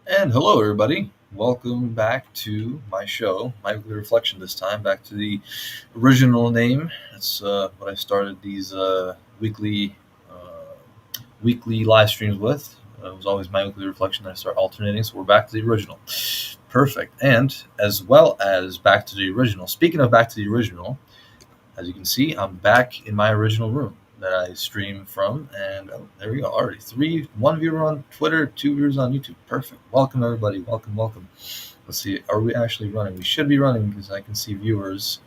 And hello, everybody. Welcome back to my show, My Weekly Reflection. This time, back to the original name. That's what I started these weekly live streams with. It was always My Weekly Reflection. I start alternating, so we're back to the original. Perfect. And as well as back to the original. Speaking of back to the original, as you can see, I'm back in my original room that I stream from, and there we go. Already one viewer on Twitter, two viewers on YouTube. Perfect. Welcome everybody. Welcome, welcome. Let's see. Are we actually running? We should be running because I can see viewers.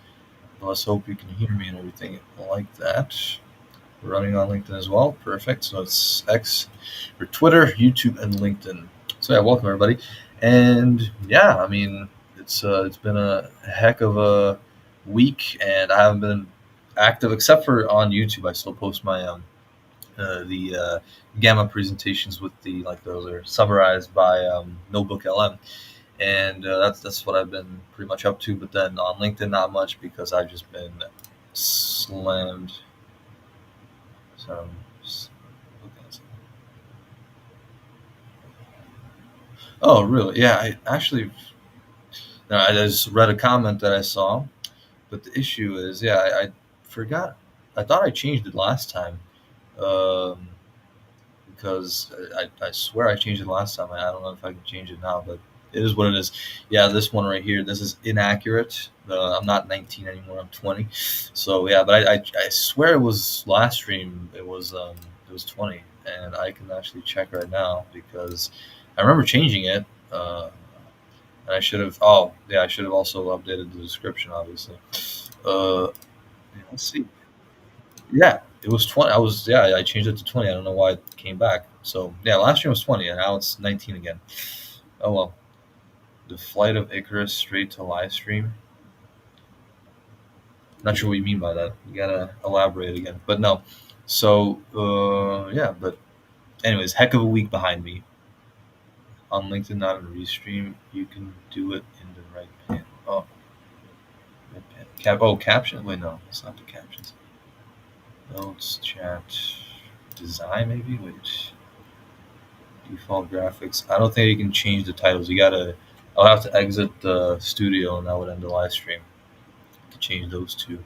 Let's hope you can hear me and everything like that. We're running on LinkedIn as well. Perfect. So it's X or Twitter, YouTube, and LinkedIn. So yeah, welcome everybody. And yeah, I mean, it's been a heck of a week, and I haven't been active except for on YouTube. I still post my the gamma presentations with the like those are summarized by Notebook LM, and that's what I've been pretty much up to. But then on LinkedIn, not much because I've just been slammed. So I'm just looking at something. Oh, really? Yeah, I actually no, I just read a comment that I saw, but the issue is, yeah, I forgot. I thought I changed it last time. Um, because I swear I changed it last time. I don't know if I can change it now, but it is what it is. Yeah, this one right here, this is inaccurate. I'm not 19 anymore. I'm 20. So yeah, but I swear it was last stream. It was 20, and I can actually check right now because I remember changing it. And I should have. Oh yeah, I should have also updated the description, obviously. Uh, yeah, let's see. Yeah, it was 20. I changed it to 20. I don't know why it came back. So yeah, last year was 20, and now it's 19 again. Oh well. The flight of Icarus straight to live stream. Not sure what you mean by that. You gotta elaborate again. But no. So yeah, but anyways, heck of a week behind me. On LinkedIn, not on Restream. You can do it in the right pan. Oh, right pan. Caption. Wait, no, it's not the captions. Notes, chat, design, maybe. Wait. Default graphics. I don't think you can change the titles. You gotta. I'll have to exit the studio, and that would end the live stream. To change those two,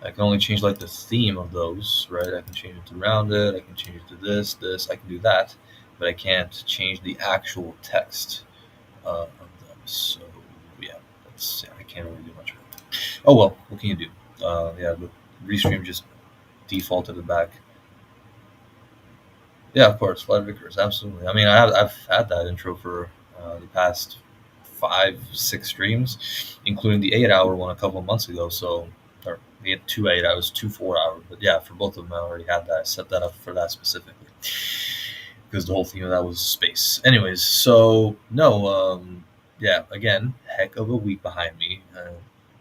I can only change like the theme of those, right? I can change it to rounded. I can change it to this. I can do that, but I can't change the actual text of them. So yeah, I can't really do much. Oh well, what can you do? Yeah, the restream just defaulted it back. Yeah, of course, Flight Vickers, absolutely. I mean, I've had that intro for the past 5, 6 streams, including the 8 hour one a couple of months ago. So, or we had 2 8 hours, 2 4 hour. But yeah, for both of them, I already had that. I set that up for that specifically because the whole theme of that was space. Anyways, so no, yeah, again, heck of a week behind me.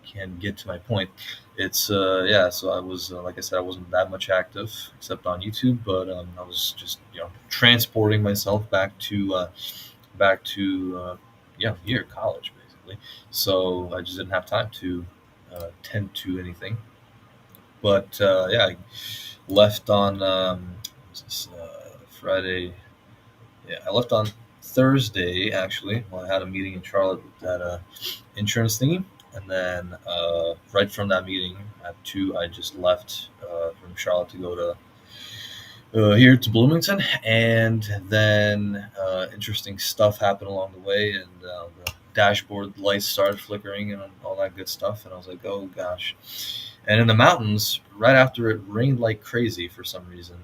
Can get to my point. It's yeah. So I was like I said, I wasn't that much active except on YouTube, but I was just transporting myself back to yeah here college basically. So I just didn't have time to tend to anything. But yeah, I left on was this, Friday. Yeah, I left on Thursday actually. Well, I had a meeting in Charlotte with that insurance thingy, and then right from that meeting at 2, I just left from Charlotte to go to here to Bloomington, and then interesting stuff happened along the way, and the dashboard lights started flickering and all that good stuff, and I was like, oh gosh. And in the mountains, right after it rained like crazy for some reason,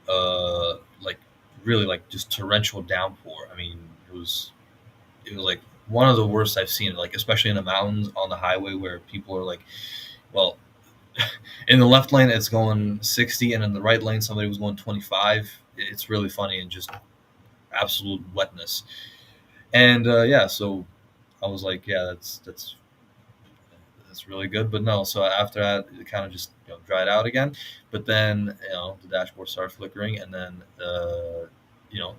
like really like just torrential downpour. I mean, it was like one of the worst I've seen. Like especially in the mountains on the highway where people are like, well, in the left lane it's going 60, and in the right lane somebody was going 25. It's really funny and just absolute wetness. And yeah, so I was like, yeah, that's really good. But no, so after that, it kind of just dried out again. But then the dashboard started flickering, and then you know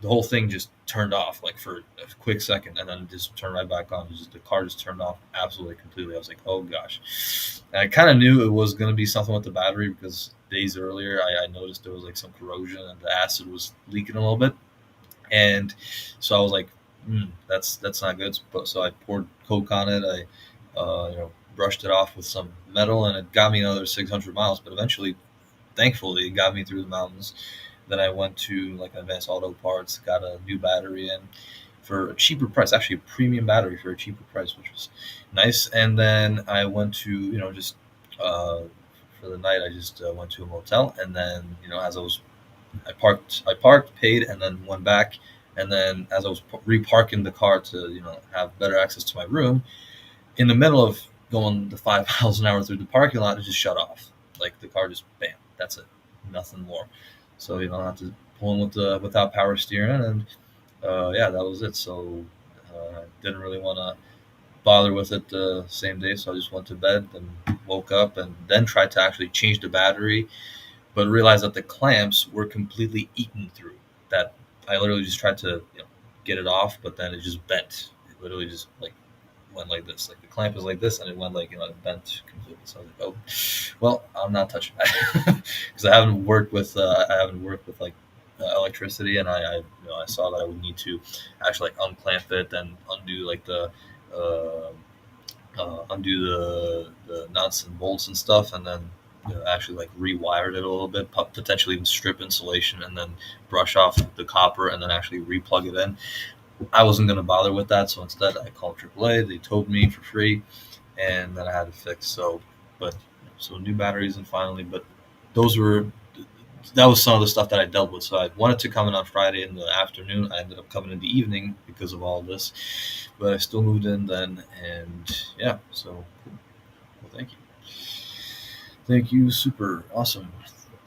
the whole thing just turned off like for a quick second, and then just turned right back on. Just the car just turned off absolutely completely. I was like, oh gosh. And I kind of knew it was going to be something with the battery because days earlier I noticed there was like some corrosion and the acid was leaking a little bit. And so I was like, that's not good. So I poured Coke on it. I brushed it off with some metal, and it got me another 600 miles. But eventually, thankfully, it got me through the mountains. Then I went to like Advanced Auto Parts, got a new battery in for a cheaper price, actually a premium battery for a cheaper price, which was nice. And then I went to just uh, for the night. I just went to a motel, and then as I parked, paid, and then went back. And then as I was reparking the car to have better access to my room, in the middle of going the 5 miles an hour through the parking lot, it just shut off. Like the car just bam, that's it, nothing more. So I have to pull in without power steering, and yeah, that was it. So didn't really want to bother with it the same day, so I just went to bed and woke up and then tried to actually change the battery, but realized that the clamps were completely eaten through. That I literally just tried to get it off, but then it just bent. It literally just like went like this. Like the clamp is like this, and it went like it bent completely. So I was like, oh, well, I'm not touching that because I haven't worked with like electricity, and I saw that I would need to actually like unclamp it and undo like the uh, undo the nuts and bolts and stuff, and then actually like rewired it a little bit, potentially even strip insulation, and then brush off the copper, and then actually replug it in. I wasn't going to bother with that, so instead I called AAA. They towed me for free, and then I had to fix. But so new batteries, and finally, but those were that was some of the stuff that I dealt with. So I wanted to come in on Friday in the afternoon. I ended up coming in the evening because of all this, but I still moved in then, and yeah. So well, thank you, super awesome.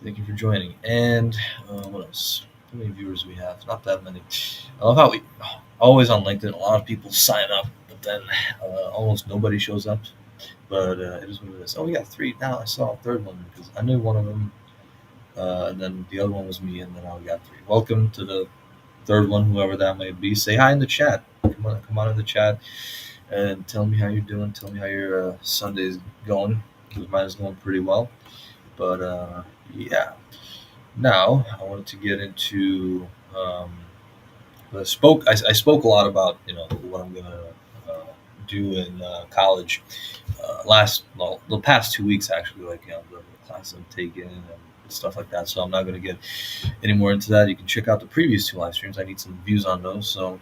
Thank you for joining. And what else? How many viewers we have? Not that many. I love how we always on LinkedIn. A lot of people sign up, but then almost nobody shows up. But it is what it is. Oh, we got three now. I saw a third one because I knew one of them, and then the other one was me, and then now we got three. Welcome to the third one, whoever that may be. Say hi in the chat. Come on in the chat and tell me how you're doing. Tell me how your Sunday's going. Because mine is going pretty well. But yeah, now I wanted to get into. I spoke a lot about what I'm gonna uh, do in college. The past 2 weeks actually, like the classes I'm taking and stuff like that. So I'm not gonna get any more into that. You can check out the previous two live streams. I need some views on those, so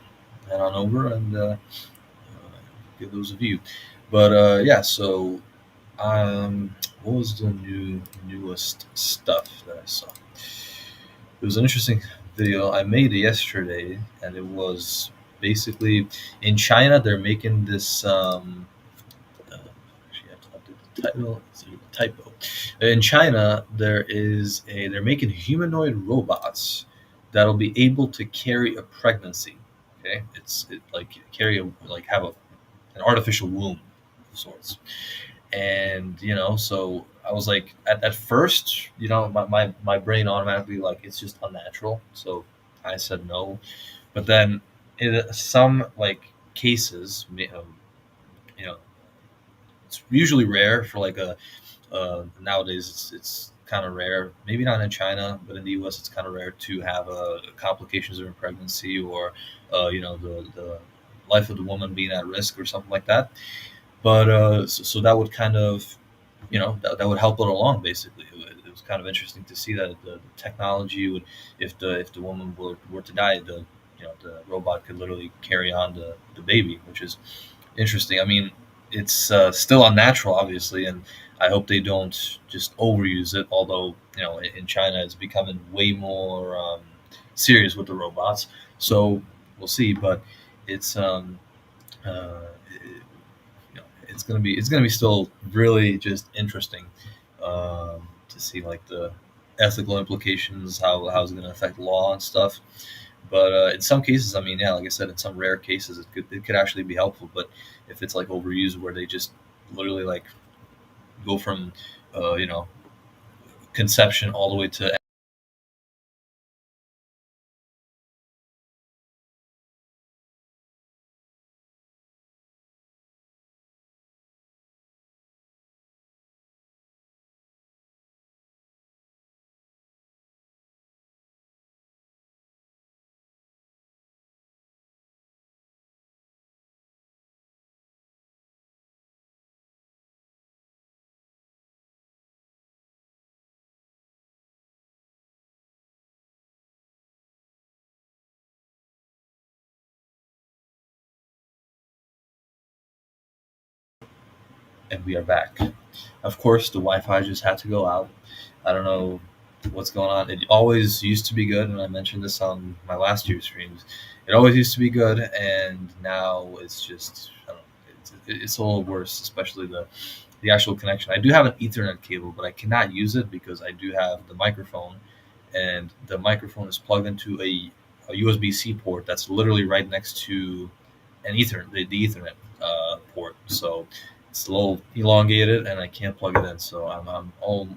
head on over and give those a view. But yeah, so what was the newest stuff that I saw? It was an interesting video I made yesterday, and it was basically in China. They're making this. Actually, I have to update the title. It's a typo. In China, they're making humanoid robots that'll be able to carry a pregnancy. Okay, like carry a like have an artificial womb of sorts. And so I was like at first my brain automatically like it's just unnatural, so I said no. But then in some like cases, you know it's usually rare for like a nowadays it's kind of rare, maybe not in China, but in the US it's kind of rare to have complications during pregnancy, or the life of the woman being at risk or something like that. But so that would kind of that would help it along. Basically, it was kind of interesting to see that the technology would, if the woman were to die, the robot could literally carry on the baby, which is interesting. I mean, it's still unnatural, obviously, and I hope they don't just overuse it. Although in China, it's becoming way more serious with the robots, so we'll see. But it's it's gonna be still really just interesting to see like the ethical implications, how it's gonna affect law and stuff. But in some cases, I mean, yeah, like I said, in some rare cases, it could actually be helpful. But if it's like overused, where they just literally like go from uh, you know conception all the way to and we are back. Of course, the Wi-Fi just had to go out. I don't know what's going on. It always used to be good, and I mentioned this on my last year's streams. It always used to be good, and now it's just I don't know, it's a little worse, especially the actual connection. I do have an Ethernet cable, but I cannot use it because I do have the microphone, and the microphone is plugged into a USB-C port that's literally right next to an Ethernet, the Ethernet port. So it's a little elongated, and I can't plug it in. So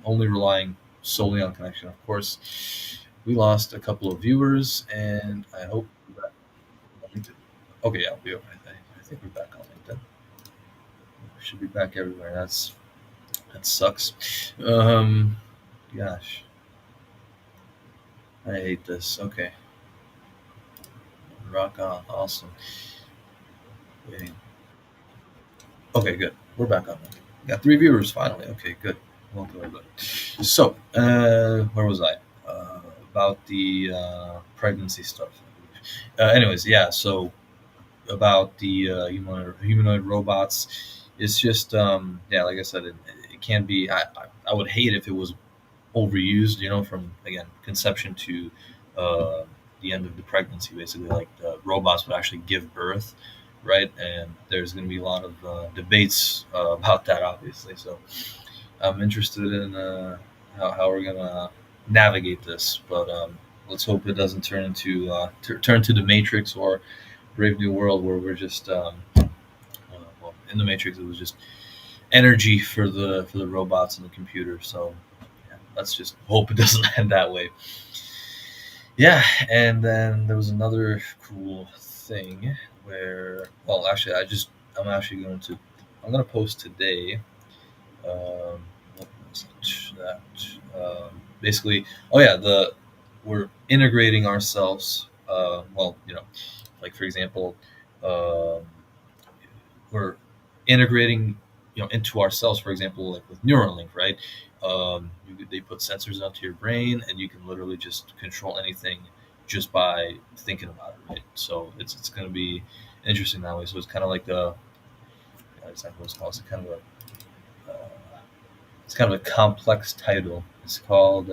only relying solely on connection. Of course, we lost a couple of viewers, and I hope we're back on LinkedIn. Okay, yeah, I think we're back on LinkedIn. We should be back everywhere. That sucks. Gosh, I hate this. Okay, rock on, awesome. Waiting. Okay, good. We're back on. Got three viewers finally. Okay, good. Welcome everybody. So, where was I? About the pregnancy stuff. Anyways, yeah. So about the humanoid robots, it's just yeah. Like I said, it can be. I would hate if it was overused. From again conception to uh, the end of the pregnancy, basically, like the robots would actually give birth, right? And there's going to be a lot of debates about that, obviously. So I'm interested in how we're gonna navigate this, but let's hope it doesn't turn to the Matrix or Brave New World, where we're just well, in the Matrix it was just energy for the robots and the computer. So yeah, let's just hope it doesn't end that way. Yeah, and then there was another cool thing where, well, actually, I'm actually I'm gonna post today. What was it? That basically, oh yeah, the we're integrating ourselves. Well, like for example, um, we're integrating into ourselves. For example, like with Neuralink, right? They put sensors onto your brain, and you can literally just control anything just by thinking about it, right? So it's going to be interesting that way. So it's kind of like exactly what it's called. It's kind of a complex title. It's called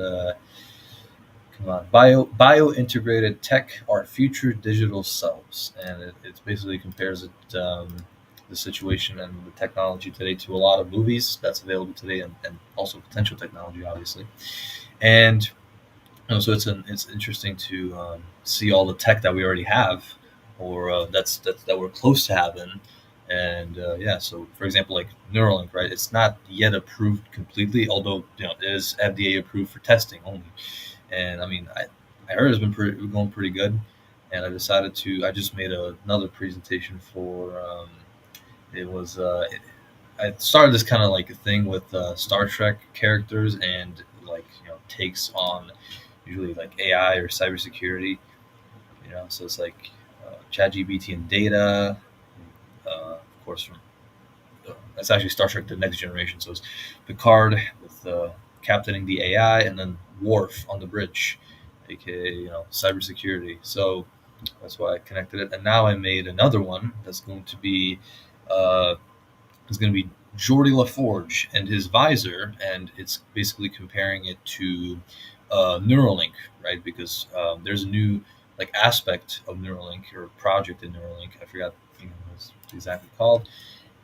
come on, bio integrated tech, our future digital selves, and it basically compares the situation and the technology today to a lot of movies that's available today, and also potential technology, obviously. And so it's interesting to see all the tech that we already have, or that we're close to having. And yeah, so for example, like Neuralink, right? It's not yet approved completely, although it is FDA approved for testing only. And I mean, I heard it's been going pretty good, and I just made another presentation for it was I started this kind of like a thing with Star Trek characters, and like takes on usually like AI or cybersecurity. So it's like ChatGPT and Data, of course. From That's actually Star Trek: The Next Generation. So it's Picard with captaining the AI, and then Worf on the bridge, aka cybersecurity. So that's why I connected it, and now I made another one that's going to be uh, Geordie LaForge and his visor, and it's basically comparing it to Neuralink, right? Because there's a new like aspect of Neuralink or project in Neuralink. I forgot what it's exactly called.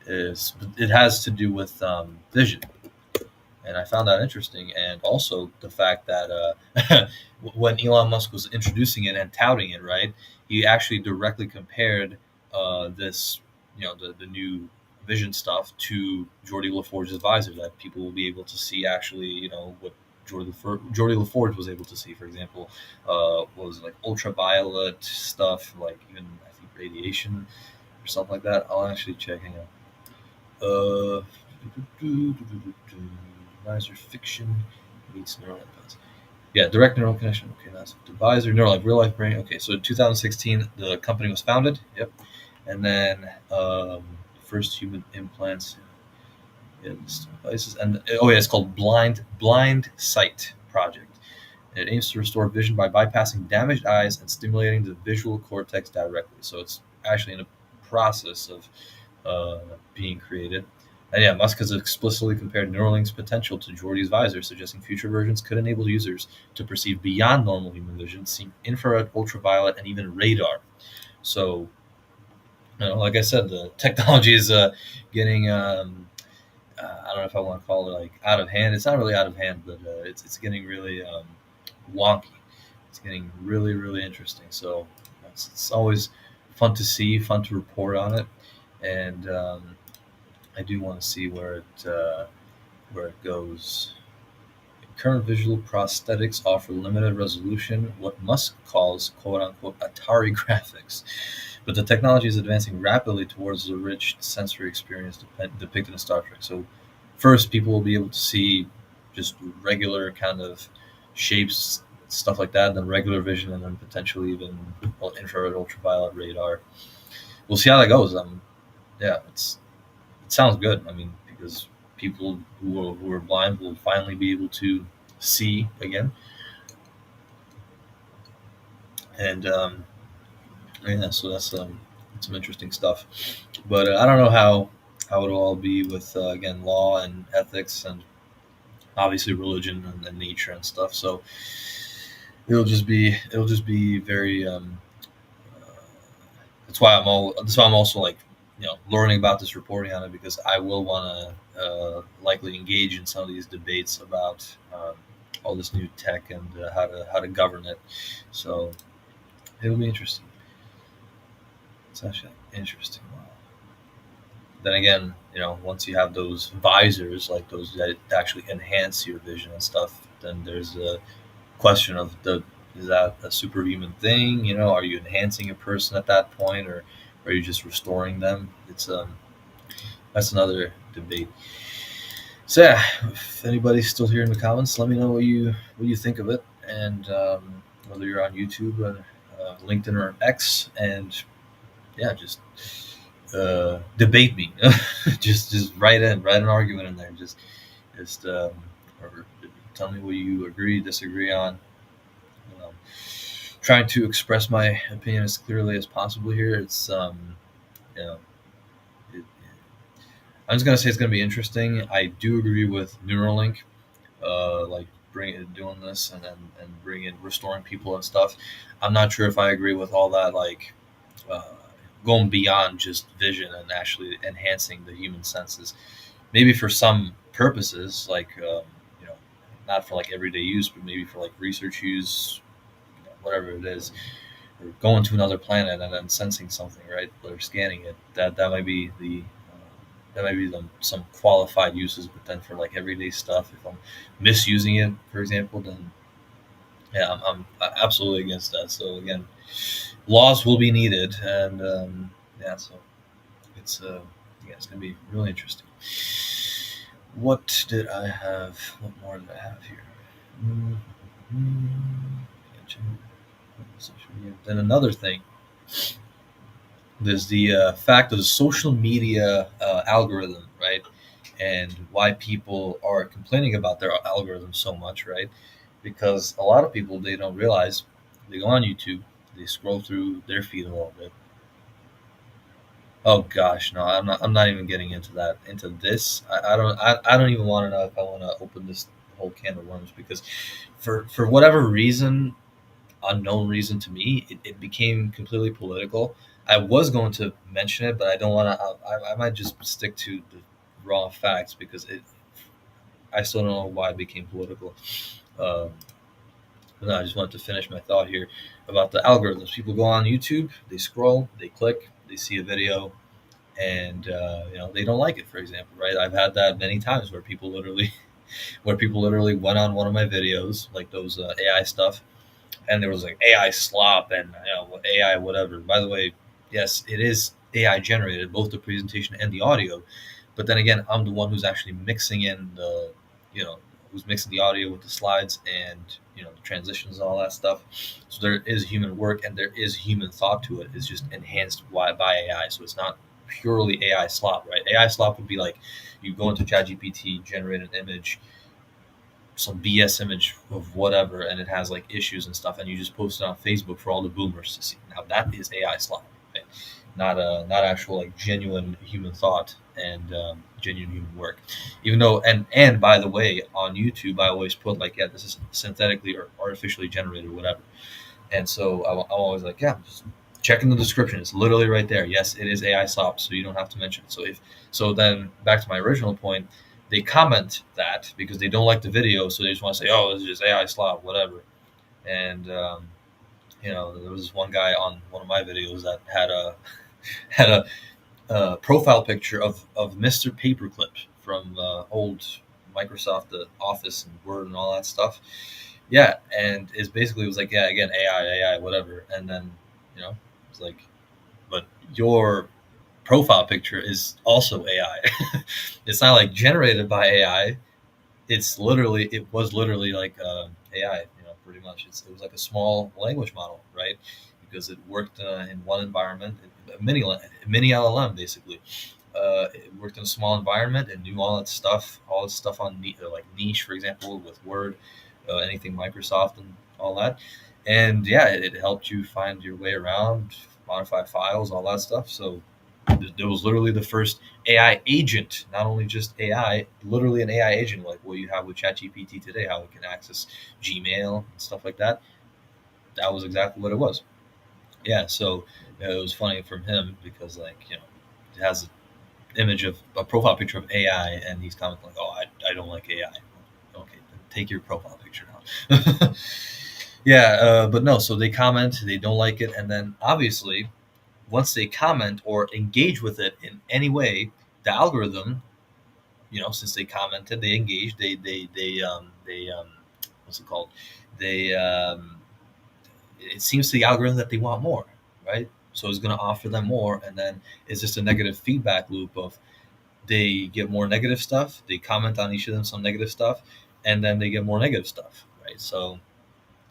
Is It has to do with vision, and I found that interesting. And also the fact that when Elon Musk was introducing it and touting it, right, he actually directly compared this, the new vision stuff to Geordie LaForge's advisor, that people will be able to see actually, what Geordie LaForge was able to see. For example, was like ultraviolet stuff, like even I think radiation or something like that. I'll actually check. Hang on. Uh, Advisor fiction meets neural impacts. Yeah, direct neural connection. Okay, that's Advisor neural like real life brain. Okay, so in 2016 the company was founded. Yep, and then first human implants in devices, and oh yeah, it's called Blind Sight Project. And it aims to restore vision by bypassing damaged eyes and stimulating the visual cortex directly. So it's actually in a process of being created. And yeah, Musk has explicitly compared Neuralink's potential to Geordi's visor, suggesting future versions could enable users to perceive beyond normal human vision, see infrared, ultraviolet, and even radar. So, like I said, the technology is getting I don't know if I want to call it like out of hand. It's not really out of hand, but it's getting really wonky. It's getting really really interesting. So it's always fun to see, fun to report on it, and I do want to see where it goes. Current visual prosthetics offer limited resolution, what Musk calls "quote unquote" Atari graphics, but the technology is advancing rapidly towards the rich sensory experience depicted in Star Trek. So, first, people will be able to see just regular kind of shapes, stuff like that, and then regular vision, and then potentially even infrared, ultraviolet, radar. We'll see how that goes. Yeah, it sounds good. I mean, because people who are blind will finally be able to see again, and yeah, so that's some interesting stuff. But I don't know how it'll all be with again law and ethics and obviously religion and nature and stuff. So it'll just be very. That's why I'm also like learning about this, reporting on it, because I will want to likely engage in some of these debates about all this new tech and how to govern it. So it'll be interesting. It's actually interesting. Wow. Then again, once you have those visors, like those that actually enhance your vision and stuff, then there's a question of the is that a superhuman thing? Are you enhancing a person at that point, or are you just restoring them? It's That's another debate. So yeah, if anybody's still here in the comments, let me know what you think of it, and whether you're on YouTube or LinkedIn or X, and yeah, just debate me. Just write an argument in there. Just or tell me what you agree, disagree on. Um, Trying to express my opinion as clearly as possible here. It's you know, it, I'm just gonna say it's gonna be interesting. I do agree with Neuralink, like doing this and bringing restoring people and stuff. I'm not sure if I agree with all that, like uh, going beyond just vision and actually enhancing the human senses. Maybe for some purposes, like you know, not for like everyday use, but maybe for like research use, whatever it is, or going to another planet and then sensing something, right? Or scanning it. That might be some qualified uses, but then for like everyday stuff, if I'm misusing it, for example, then yeah, I'm absolutely against that. So again, laws will be needed, and yeah, so it's yeah, it's gonna be really interesting. What did I have? What more did I have here? Mm-hmm. Then another thing, there's the fact of the social media algorithm, right? And why people are complaining about their algorithm so much, right? Because a lot of people, they don't realize, they go on YouTube, they scroll through their feed a little bit. Oh gosh, no, I'm not even getting into that, into this. I don't even want to know if I want to open this whole can of worms, because for whatever reason, unknown reason to me, it became completely political. I was going to mention it, but I don't want to. I might just stick to the raw facts, because I still don't know why it became political. Um, but no, I just wanted to finish my thought here about the algorithms. People go on YouTube, they scroll, they click, they see a video, and they don't like it. For example, right? I've had that many times where people literally, where people literally went on one of my videos, like those AI stuff, and there was like AI slop and AI whatever. By the way, yes, it is AI generated, both the presentation and the audio. But then again, I'm the one who's actually mixing in you know, who's mixing the audio with the slides and the transitions and all that stuff. So there is human work and there is human thought to it. It's just enhanced by AI, so it's not purely AI slop, right? AI slop would be like you go into ChatGPT, generate an image, some BS image of whatever, and it has like issues and stuff, and you just post it on Facebook for all the boomers to see. Now that is AI slop. Right? not actual like genuine human thought and genuine human work. Even though, and by the way, on YouTube I always put like, yeah, this is synthetically or artificially generated or whatever. And so I'm always like, yeah, just check in the description. It's literally right there. Yes, it is AI slop, so you don't have to mention it. So then back to my original point, they comment that because they don't like the video, so they just want to say, oh, this is just AI slop, whatever. And there was this one guy on one of my videos that had a had a profile picture of Mr. Paperclip from old Microsoft the Office and Word and all that stuff. Yeah, and it's basically, it was like, yeah, again, AI, whatever. And then it's like, but your profile picture is also AI. It's not like generated by AI. It was literally like AI, pretty much. It was like a small language model, right? Because it worked in one environment, a mini LLM basically. It worked in a small environment and knew all its stuff on like Niche, for example, with Word, anything Microsoft and all that. And yeah, it helped you find your way around, modify files, all that stuff. So there was literally the first AI agent, not only just AI, literally an AI agent, like what you have with ChatGPT today, how it can access Gmail and stuff like that. That was exactly what it was. Yeah, so it was funny from him because, like, it has an image of a profile picture of AI, and he's commenting like, "Oh, I don't like AI." Okay, then take your profile picture down. Yeah, but no. So they comment, they don't like it, and then obviously once they comment or engage with it in any way, the algorithm, since they commented, they engaged, they what's it called? They It seems to the algorithm that they want more, right? So it's going to offer them more, and then it's just a negative feedback loop of they get more negative stuff, they comment on each of them some negative stuff, and then they get more negative stuff, right? So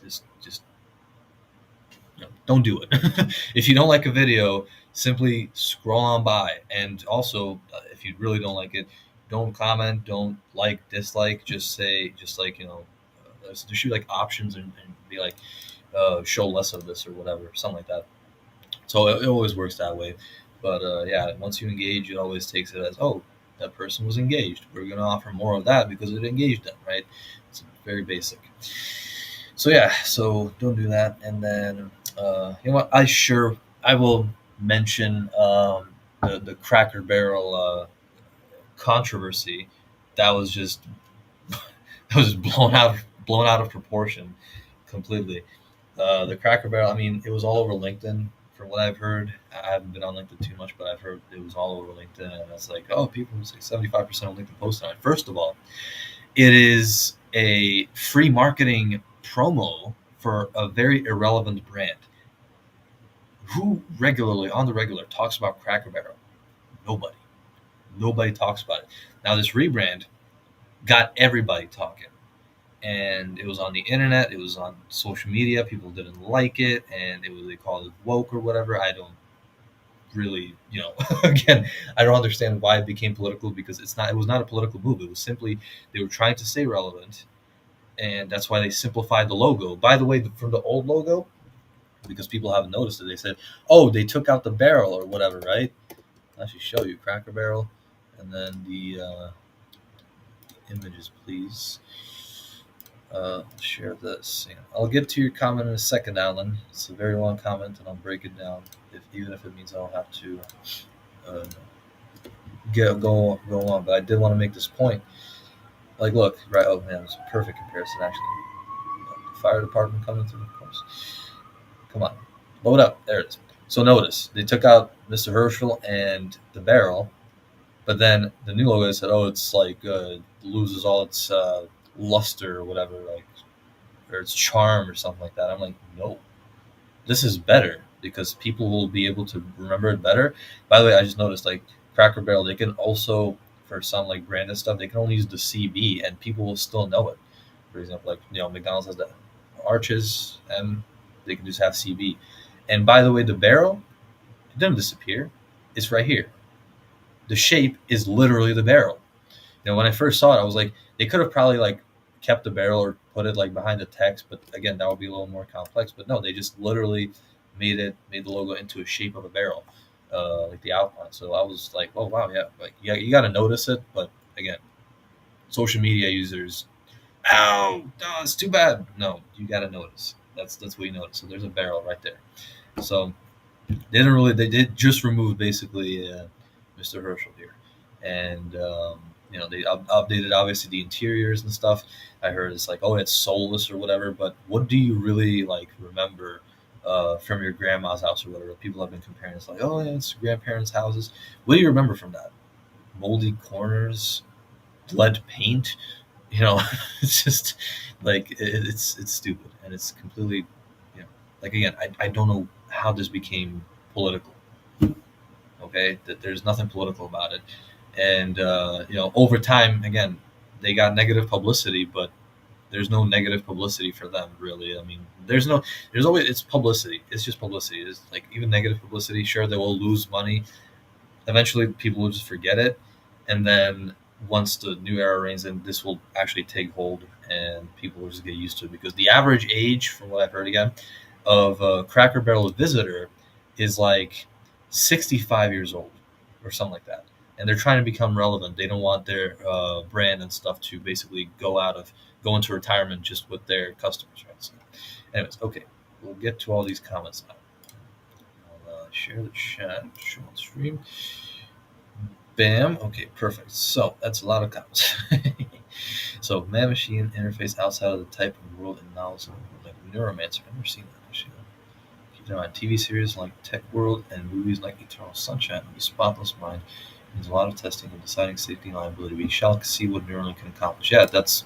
just don't do it. If you don't like a video, simply scroll on by. And also, if you really don't like it, don't comment, don't like, dislike. Just say, just like, just shoot like options and be like, show less of this or whatever, something like that. So it always works that way. But yeah, once you engage, it always takes it as, oh, that person was engaged. We're going to offer more of that because it engaged them, right? It's very basic. So yeah, so don't do that. And then you know what? I will mention the Cracker Barrel controversy. That was just that was blown out of proportion completely. The Cracker Barrel. I mean, it was all over LinkedIn. From what I've heard, I haven't been on LinkedIn too much, but I've heard it was all over LinkedIn, and it's like, oh, people, it's like 75% of LinkedIn posted on it. First of all, it is a free marketing promo for a very irrelevant brand. Who regularly, on the regular, talks about Cracker Barrel? Nobody. Nobody talks about it. Now, this rebrand got everybody talking. And it was on the internet, it was on social media. People didn't like it, and they called it woke or whatever. I don't really, again, I don't understand why it became political, because it was not a political move. It was simply they were trying to stay relevant, and that's why they simplified the logo. By the way, from the old logo, because people haven't noticed it, they said, "Oh, they took out the barrel or whatever." Right? I'll actually show you Cracker Barrel, and then the images, please. Share this. I'll get to your comment in a second, Alan. It's a very long comment, and I'll break it down, even if it means I'll have to uh, go on. But I did want to make this point. Like, look, right? Oh man, it's a perfect comparison, actually. The fire department coming through, of course. Come on, load up. There it is. So notice they took out Mr. Herschel and the barrel, but then the new logo said, "Oh, it's like loses all its luster or whatever, like, or its charm or something like that." I'm like, no, this is better because people will be able to remember it better. By the way, I just noticed, like, Cracker Barrel, they can also, for some like branded stuff, they can only use the CB and people will still know it. For example, like, McDonald's has the arches M, they can just have CB. And by the way, the barrel, it didn't disappear. It's right here. The shape is literally the barrel. When I first saw it, I was like, they could have probably like kept the barrel or put it like behind the text, but again, that would be a little more complex. But no, they just literally made the logo into a shape of a barrel. like the outline. So I was like, oh wow, yeah, like yeah, you got to notice it. But again, social media users, ow, no, it's too bad. No, you got to notice. That's what you notice. So there's a barrel right there. So they didn't really. They did just remove basically Mr. Herschel here, and they updated obviously the interiors and stuff. I heard it's like, oh, it's soulless or whatever. But what do you really like remember from your grandma's house or whatever? People have been comparing. It's like, oh, yeah, it's grandparents' houses. What do you remember from that? Moldy corners, lead paint. You know, it's just like it's stupid and it's completely, like again, I don't know how this became political. Okay, that there's nothing political about it, and over time, again, they got negative publicity, but there's no negative publicity for them really. I mean, there's always, it's publicity. It's just publicity. It's like even negative publicity. Sure, they will lose money. Eventually, people will just forget it, and then once the new era reigns in, this will actually take hold, and people will just get used to it because the average age, from what I've heard again, of a Cracker Barrel visitor is like 65 years old or something like that. And they're trying to become relevant. They don't want their brand and stuff to basically go into retirement just with their customers, right? So, anyways, okay, we'll get to all these comments now. I'll share the chat, show on stream. Bam. Okay, perfect. So that's a lot of comments. So, man machine interface outside of the type of world and knowledge of like Neuromancer. I've never seen that actually. Keep in mind, TV series like Tech World and movies like Eternal Sunshine of the Spotless Mind means a lot of testing and deciding safety and liability. We shall see what Neuralink can accomplish. Yeah, that's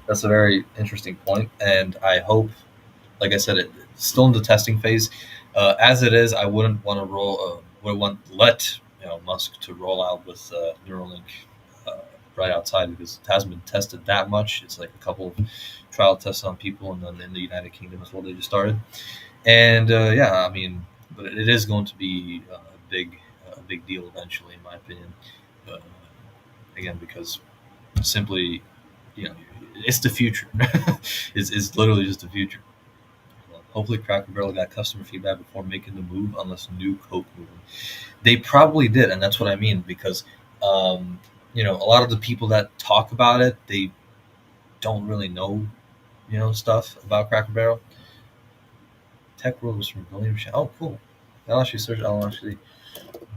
a very interesting point, and I hope, like I said, it's still in the testing phase. As it is, I wouldn't want to let Musk to roll out with Neuralink uh, right outside because it hasn't been tested that much. It's like a couple of trial tests on people, and then in the United Kingdom as well, they just started. And yeah, I mean, but it is going to be a big deal eventually, in my opinion. Uh, Again, because simply, it's the future. It's literally just the future. Hopefully, Cracker Barrel got customer feedback before making the move, unless new Coke moving. They probably did, and that's what I mean because, a lot of the people that talk about it, they don't really know, stuff about Cracker Barrel. Tech World was from William Shatner. Oh, cool. I'll actually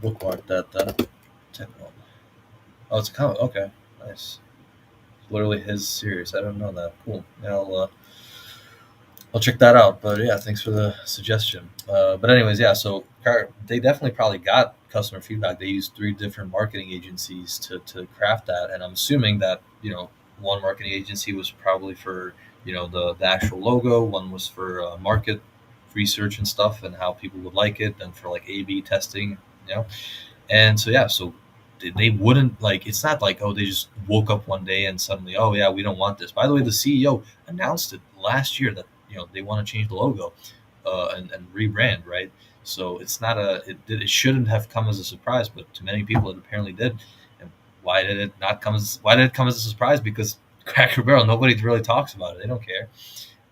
bookmark that. Tech World. Oh, it's a comic. Okay, nice. Literally his series. I don't know that. Cool. Yeah, I'll check that out. But yeah, thanks for the suggestion. But anyways, yeah. So they definitely probably got customer feedback. They used 3 different marketing agencies to craft that, and I'm assuming that one marketing agency was probably for the actual logo. One was for market research and stuff, and how people would like it, and for like A/B testing. And so yeah, so they wouldn't like. It's not like, oh, they just woke up one day and suddenly, oh yeah, we don't want this. By the way, the CEO announced it last year that they want to change the logo and rebrand, right? So it's not it shouldn't have come as a surprise, but to many people it apparently did. And why did it come as a surprise? Because Cracker Barrel, nobody really talks about it. They don't care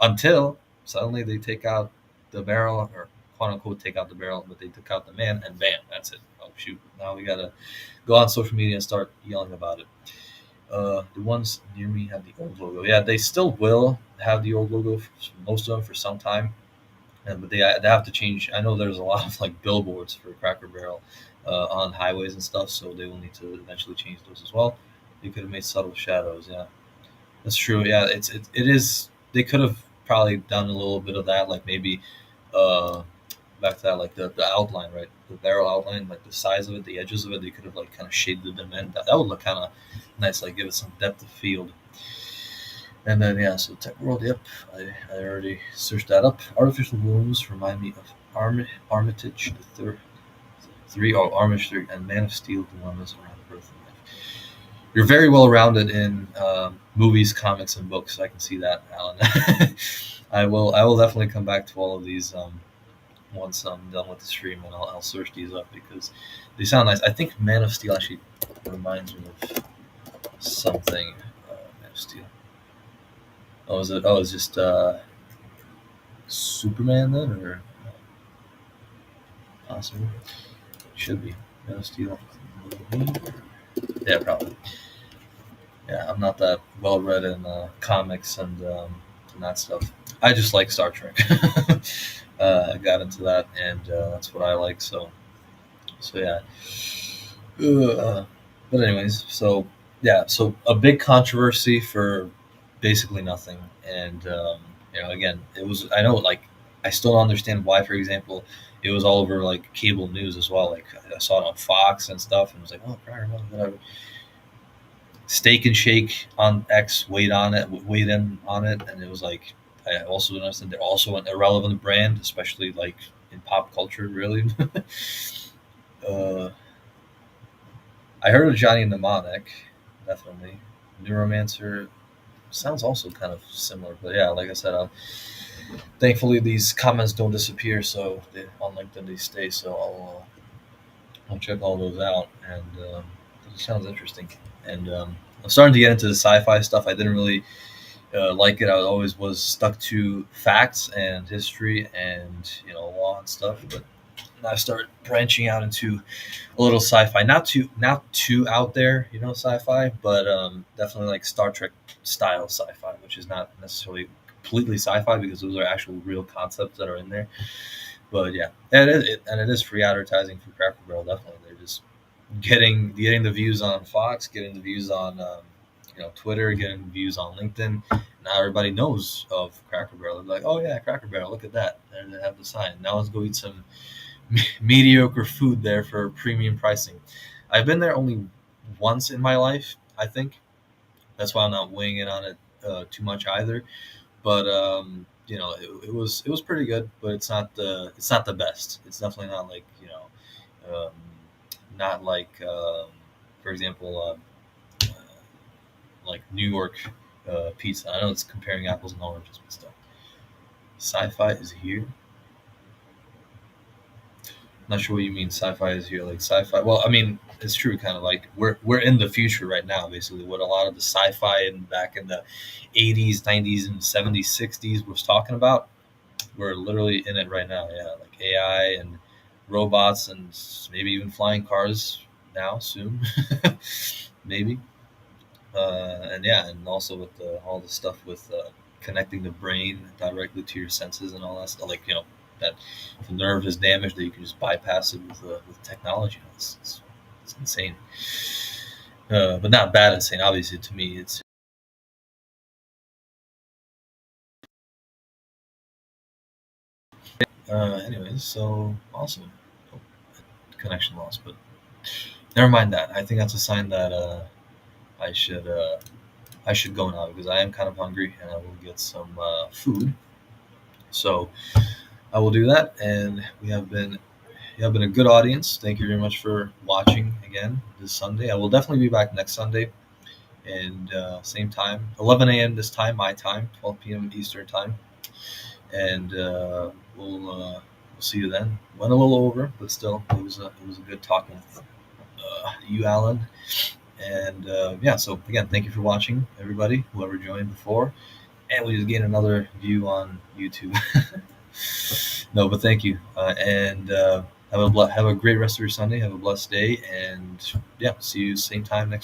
until suddenly they take out the barrel, or quote unquote take out the barrel, but they took out the man, and bam, that's it. Oh shoot! Now we gotta go on social media and start yelling about it. The ones near me have the old logo. Yeah, they still will have the old logo. Most of them for some time, but they have to change. I know there's a lot of like billboards for Cracker Barrel on highways and stuff, so they will need to eventually change those as well. They could have made subtle shadows. Yeah, that's true. Yeah, it is. They could have probably done a little bit of that, like maybe uh, back to that, like the outline, right? The barrel outline, like the size of it, the edges of it. They could have like kind of shaded them in. That would look kind of nice, like give it some depth of field. And then yeah, so Tech World. Yep, I already searched that up. Artificial wombs remind me of Armitage the third. Armitage 3, and Man of Steel dilemmas around birth and life. You're very well rounded in movies, comics, and books. I can see that, Alan. I will definitely come back to all of these once I'm done with the stream, and I'll search these up because they sound nice. I think Man of Steel actually reminds me of something. Man of Steel. Oh, is it? Oh, it's just Superman then, or possibly? Should be Man of Steel. Yeah, probably. Yeah, I'm not that well read in comics and that stuff. I just like Star Trek. I got into that, and that's what I like. So yeah. Uh, but anyways, so yeah, so a big controversy for basically nothing, and again, it was. I know, like, I still don't understand why. For example, it was all over like cable news as well. Like I saw it on Fox and stuff, and it was like, oh, whatever. Steak and Shake on X weighed in on it, and it was like I also noticed that they're also an irrelevant brand, especially like in pop culture, really. uh, I heard of Johnny Mnemonic, definitely. Neuromancer sounds also kind of similar, but yeah, like I said, thankfully these comments don't disappear, so on LinkedIn they stay. So I'll check all those out, and it sounds interesting. And I'm starting to get into the sci-fi stuff. I didn't really like it. I always was stuck to facts and history and law and stuff, but I started branching out into a little sci-fi, not too out there, sci-fi, but definitely like Star Trek style sci-fi, which is not necessarily completely sci-fi because those are actual real concepts that are in there. But yeah, and it is free advertising for Cracker Barrel. Definitely, they're just getting the views on Fox, getting the views on Twitter, getting the views on LinkedIn. Now everybody knows of Cracker Barrel. They're like, oh yeah, Cracker Barrel, look at that. There they have the sign. Now let's go eat some mediocre food there for premium pricing. I've been there only once in my life, I think. That's why I'm not weighing in on it too much either. But it was pretty good, but it's not the best. It's definitely not like not like for example like New York pizza. I know it's comparing apples and oranges, but stuff. Sci-fi is here. Not sure what you mean. Sci-fi is here, like sci-fi. Well, I mean, it's true. Kind of like we're in the future right now. Basically, what a lot of the sci-fi and back in the '80s, '90s, and '70s, '60s was talking about. We're literally in it right now. Yeah, like AI and robots and maybe even flying cars now soon, maybe. And yeah, and also with all the stuff with connecting the brain directly to your senses and all that stuff. Like that if the nerve is damaged, that you can just bypass it with technology. It's insane, but not bad insane. Obviously, to me, it's anyways. So awesome. Oh, connection lost, but never mind that. I think that's a sign that I should uh, I should go now because I am kind of hungry and I will get some food. So I will do that, and you have been a good audience. Thank you very much for watching again this Sunday. I will definitely be back next Sunday, and same time, 11 a.m. this time, my time, 12 p.m. Eastern time, and we'll see you then. Went a little over, but still, it was a good talking with you, Alan. And yeah, so again, thank you for watching, everybody, whoever joined before, and we just gained another view on YouTube. No, but thank you, and have a great rest of your Sunday. Have a blessed day, and yeah, see you same time next.